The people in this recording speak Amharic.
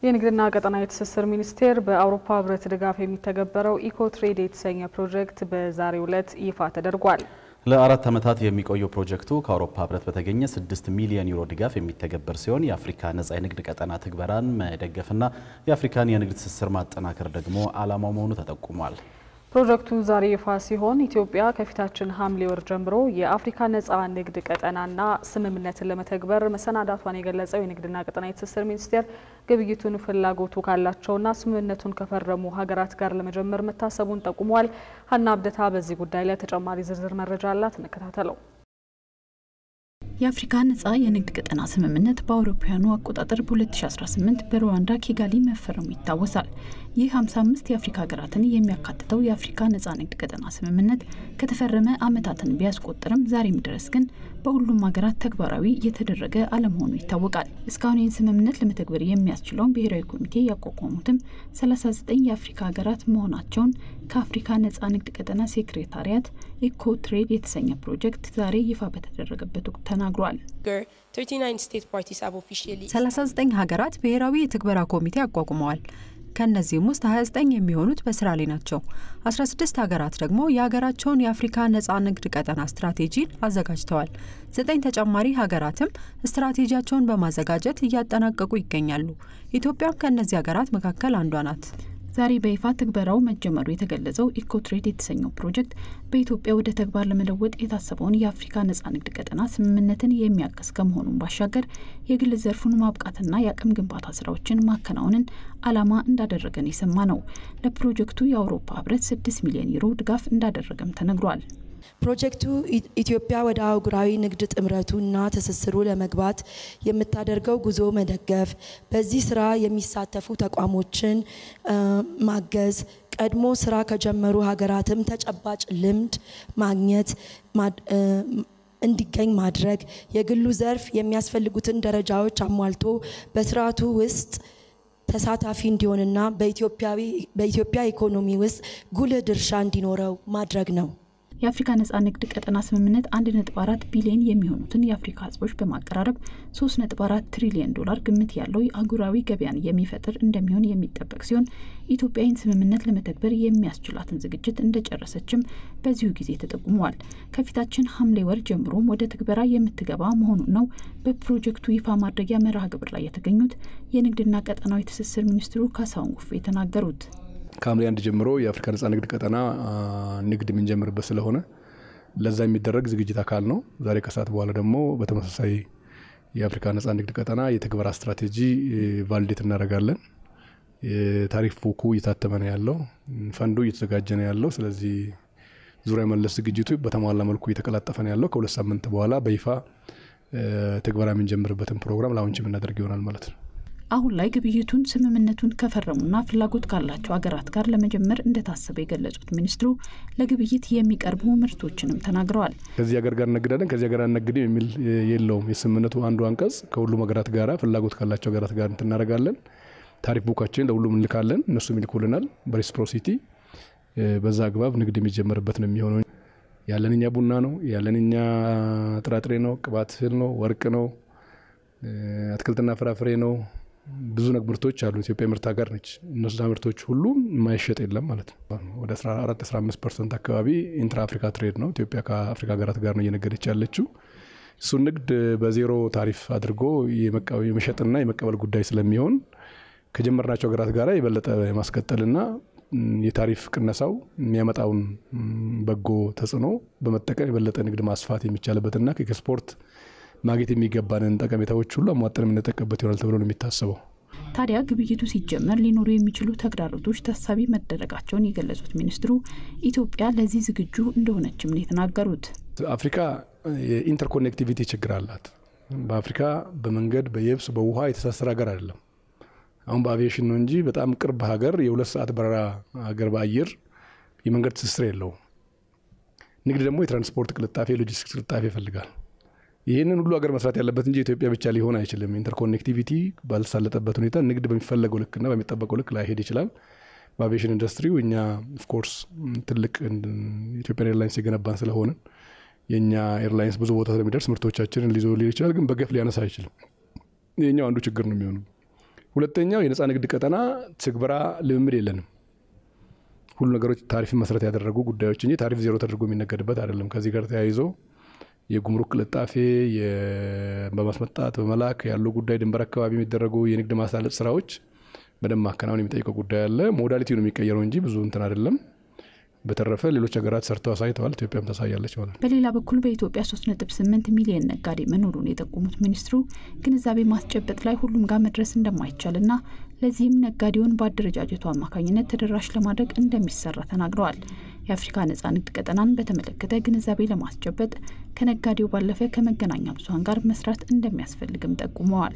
የንግድና ቀጠናዊ ትስስር ሚኒስቴር በአውሮፓ ህብረት ድጋፍ የሚተገበረው ኢኮትሬድ የተሰኘ ፕሮጀክት በዛሬው ዕለት ይፋ ተደርጓል። ለ4 ዓመታት የሚቆየው ፕሮጀክቱ ከአውሮፓ ህብረት በተገኘ 6 ሚሊዮን ዩሮ ድጋፍ የሚተገበር ሲሆን የአፍሪካ ነጻ የንግድ ቀጠና ትግበራን መደገፍና የአፍሪካን የንግድ ትስስር ማጠናከር ደግሞ ዓላማው መሆኑ ተጠቁሟል። ፕሮጀክቱ ዛሬ ይፋ ሲሆን ኢትዮጵያ ከፊታችን ሐምሌ ወር ጀምሮ የአፍሪካ ነጻ ንግድ ቀጠናና ስምምነትን ለመተግበር መሰናዳቷን የገለጸው የንግድና ቀጠናዊ ትስስር ሚኒስቴር ግብይቱን ፍላጎቱ ካላቸውና ስምምነቱን ከፈረሙ ሀገራት ጋር ለመጀመር መታሰቡን ጠቁሟል። ሀና አብደታ በዚህ ጉዳይ ላይ ተጨማሪ ዝርዝር መረጃ አላት። እንከታተለው። የአፍሪካ ነጻ የንግድ ቀጠና ስምምነት በአውሮፓውያኑ አቆጣጠር በ2018 በሩዋንዳ ኪጋሊ መፈረሙ ይታወሳል። ይህ 55 የአፍሪካ ሀገራትን የሚያካትተው የአፍሪካ ነጻ ንግድ ቀጠና ስምምነት ከተፈረመ ዓመታትን ቢያስቆጥርም ዛሬም ድረስ ግን በሁሉም ሀገራት ተግባራዊ እየተደረገ አለመሆኑ ይታወቃል። እስካሁን ይህን ስምምነት ለመተግበር የሚያስችለውን ብሔራዊ ኮሚቴ ያቋቋሙትም 39 የአፍሪካ ሀገራት መሆናቸውን ከአፍሪካ ነጻ ንግድ ቀጠና ሴክሬታሪያት ኢኮትሬድ የተሰኘ ፕሮጀክት ዛሬ ይፋ በተደረገበት ወቅት ተናግሯል። 39 ሀገራት ብሔራዊ የትግበራ ኮሚቴ አቋቁመዋል። ከነዚህም ውስጥ 29 የሚሆኑት በስራ ላይ ናቸው። 16 ሀገራት ደግሞ የሀገራቸውን የአፍሪካ ነጻ ንግድ ቀጠና ስትራቴጂን አዘጋጅተዋል። 9 ተጨማሪ ሀገራትም ስትራቴጂያቸውን በማዘጋጀት እያጠናቀቁ ይገኛሉ። ኢትዮጵያም ከነዚህ ሀገራት መካከል አንዷ ናት። ዛሬ በይፋ ትግበራው መጀመሩ የተገለጸው ኢኮትሬድ የተሰኘው ፕሮጀክት በኢትዮጵያ ወደ ተግባር ለመለወጥ የታሰበውን የአፍሪካ ነጻ ንግድ ቀጠና ስምምነትን የሚያግዝ ከመሆኑን ባሻገር የግል ዘርፉን ማብቃትና የአቅም ግንባታ ስራዎችን ማከናወንን ዓላማ እንዳደረገን የሰማ ነው። ለፕሮጀክቱ የአውሮፓ ህብረት 6 ሚሊዮን ዩሮ ድጋፍ እንዳደረገም ተነግሯል። ፕሮጀክቱ ኢትዮጵያ ወደ አህጉራዊ ንግድ ጥምረቱና ትስስሩ ለመግባት የምታደርገው ጉዞ መደገፍ፣ በዚህ ስራ የሚሳተፉ ተቋሞችን ማገዝ፣ ቀድሞ ስራ ከጀመሩ ሀገራትም ተጨባጭ ልምድ ማግኘት እንዲገኝ ማድረግ፣ የግሉ ዘርፍ የሚያስፈልጉትን ደረጃዎች አሟልቶ በስርዓቱ ውስጥ ተሳታፊ እንዲሆንና በኢትዮጵያ ኢኮኖሚ ውስጥ ጉልህ ድርሻ እንዲኖረው ማድረግ ነው። የአፍሪካ ነጻ ንግድ ቀጠና ስምምነት 1.4 ቢሊዮን የሚሆኑትን የአፍሪካ ህዝቦች በማቀራረብ 3.4 ትሪሊዮን ዶላር ግምት ያለው አህጉራዊ ገበያን የሚፈጥር እንደሚሆን የሚጠበቅ ሲሆን ኢትዮጵያን ስምምነት ለመተግበር የሚያስችላትን ዝግጅት እንደጨረሰችም በዚሁ ጊዜ ተጠቁሟል። ከፊታችን ሐምሌ ወር ጀምሮም ወደ ትግበራ የምትገባ መሆኑን ነው በፕሮጀክቱ ይፋ ማድረጊያ መርሃ ግብር ላይ የተገኙት የንግድና ቀጠናዊ ትስስር ሚኒስትሩ ካሳሁን ጎፌ የተናገሩት። ከሐምሌ 1 ጀምሮ የአፍሪካ ነጻ ንግድ ቀጠና ንግድ የምንጀምርበት ስለሆነ ለዛ የሚደረግ ዝግጅት አካል ነው። ዛሬ ከሰዓት በኋላ ደግሞ በተመሳሳይ የአፍሪካ ነጻ ንግድ ቀጠና የትግበራ ስትራቴጂ ቫሊዴት እናደርጋለን። የታሪፍ ቡኩ እየታተመ ነው ያለው፣ ፈንዱ እየተዘጋጀ ነው ያለው። ስለዚህ ዙሪያ መለስ ዝግጅቱ በተሟላ መልኩ እየተቀላጠፈ ነው ያለው። ከ2 ሳምንት በኋላ በይፋ ትግበራ የምንጀምርበትን ፕሮግራም ላውንች የምናደርግ ይሆናል ማለት ነው። አሁን ላይ ግብይቱን ስምምነቱን ከፈረሙና ፍላጎት ካላቸው ሀገራት ጋር ለመጀመር እንደታሰበ የገለጹት ሚኒስትሩ ለግብይት የሚቀርቡ ምርቶችንም ተናግረዋል። ከዚህ ሀገር ጋር እንነግዳለን ከዚህ ሀገር አንነግድም የሚል የለውም። የስምምነቱ አንዱ አንቀጽ ከሁሉም ሀገራት ጋር ፍላጎት ካላቸው ሀገራት ጋር እናደርጋለን። ታሪፍ ቡካችን ለሁሉም እንልካለን፣ እነሱም ይልኩልናል በሬሲፕሮሲቲ። በዛ አግባብ ንግድ የሚጀመርበት ነው የሚሆነው። ያለንኛ ቡና ነው፣ ያለንኛ ጥራጥሬ ነው፣ ቅባት እህል ነው፣ ወርቅ ነው፣ አትክልትና ፍራፍሬ ነው። ብዙ ምርቶች አሉ። ኢትዮጵያ ምርት ሀገር ነች። እነሱ ምርቶች ሁሉ የማይሸጥ የለም ማለት ነው። ወደ 14-15% አካባቢ ኢንትራ አፍሪካ ትሬድ ነው። ኢትዮጵያ ከአፍሪካ ሀገራት ጋር ነው እየነገደች ያለችው። እሱ ንግድ በዜሮ ታሪፍ አድርጎ የመሸጥና የመቀበል ጉዳይ ስለሚሆን ከጀመርናቸው ሀገራት ጋር የበለጠ የማስቀጠልና የታሪፍ ቅነሳው የሚያመጣውን በጎ ተጽዕኖ በመጠቀም የበለጠ ንግድ ማስፋት የሚቻልበትና ከኤክስፖርት ማግኘት የሚገባንን ጠቀሜታዎች ሁሉ አሟጠን የምንጠቀምበት ይሆናል ተብሎ ነው የሚታሰበው። ታዲያ ግብይቱ ሲጀመር ሊኖሩ የሚችሉ ተግዳሮቶች ታሳቢ መደረጋቸውን የገለጹት ሚኒስትሩ ኢትዮጵያ ለዚህ ዝግጁ እንደሆነችም ነው የተናገሩት። አፍሪካ የኢንተርኮኔክቲቪቲ ችግር አላት። በአፍሪካ በመንገድ በየብስ በውሃ የተሳሰረ ሀገር አይደለም። አሁን በአቪዬሽን ነው እንጂ በጣም ቅርብ ሀገር የ2 ሰዓት በረራ ሀገር በአየር የመንገድ ትስስር የለውም። ንግድ ደግሞ የትራንስፖርት ቅልጣፌ ሎጂስቲክስ ቅልጣፌ ይፈልጋል። ይህንን ሁሉ ሀገር መስራት ያለበት እንጂ ኢትዮጵያ ብቻ ሊሆን አይችልም። ኢንተርኮኔክቲቪቲ ባልተሳለጠበት ሁኔታ ንግድ በሚፈለገው ልክና በሚጠበቀው ልክ ላይሄድ ይችላል። በአቪዬሽን ኢንዱስትሪው እኛ ኦፍ ኮርስ ትልቅ ኢትዮጵያን ኤርላይንስ የገነባን ስለሆነ የኛ ኤርላይንስ ብዙ ቦታ ስለሚደርስ ምርቶቻችንን ሊይዝ ይችላል፣ ግን በገፍ ሊያነሳ አይችልም። የኛው አንዱ ችግር ነው የሚሆነው። ሁለተኛው የነፃ ንግድ ቀጠና ትግበራ ልምምድ የለንም። ሁሉ ነገሮች ታሪፍን መሰረት ያደረጉ ጉዳዮች እንጂ ታሪፍ ዜሮ ተደርጎ የሚነገድበት አይደለም። ከዚህ ጋር ተያይዞ የጉምሩክ ልጣፌ በማስመጣት በመላክ ያለው ጉዳይ ድንበር አካባቢ የሚደረጉ የንግድ ማሳለጥ ስራዎች በደንብ ማከናወን የሚጠይቀው ጉዳይ አለ። ሞዳሊቲው ነው የሚቀየረው እንጂ ብዙ እንትን አይደለም። በተረፈ ሌሎች ሀገራት ሰርተው አሳይተዋል። ኢትዮጵያም ታሳያለች ማለት። በሌላ በኩል በኢትዮጵያ 3.8 ሚሊዮን ነጋዴ መኖሩን የጠቆሙት ሚኒስትሩ ግንዛቤ ማስጨበጥ ላይ ሁሉም ጋር መድረስ እንደማይቻልና ለዚህም ነጋዴውን በአደረጃጀቱ አማካኝነት ተደራሽ ለማድረግ እንደሚሰራ ተናግረዋል። የአፍሪካ ነጻ ንግድ ቀጠናን በተመለከተ ግንዛቤ ለማስጨበጥ ከነጋዴው ባለፈ ከመገናኛ ብዙሃን ጋር መስራት እንደሚያስፈልግም ጠቁመዋል።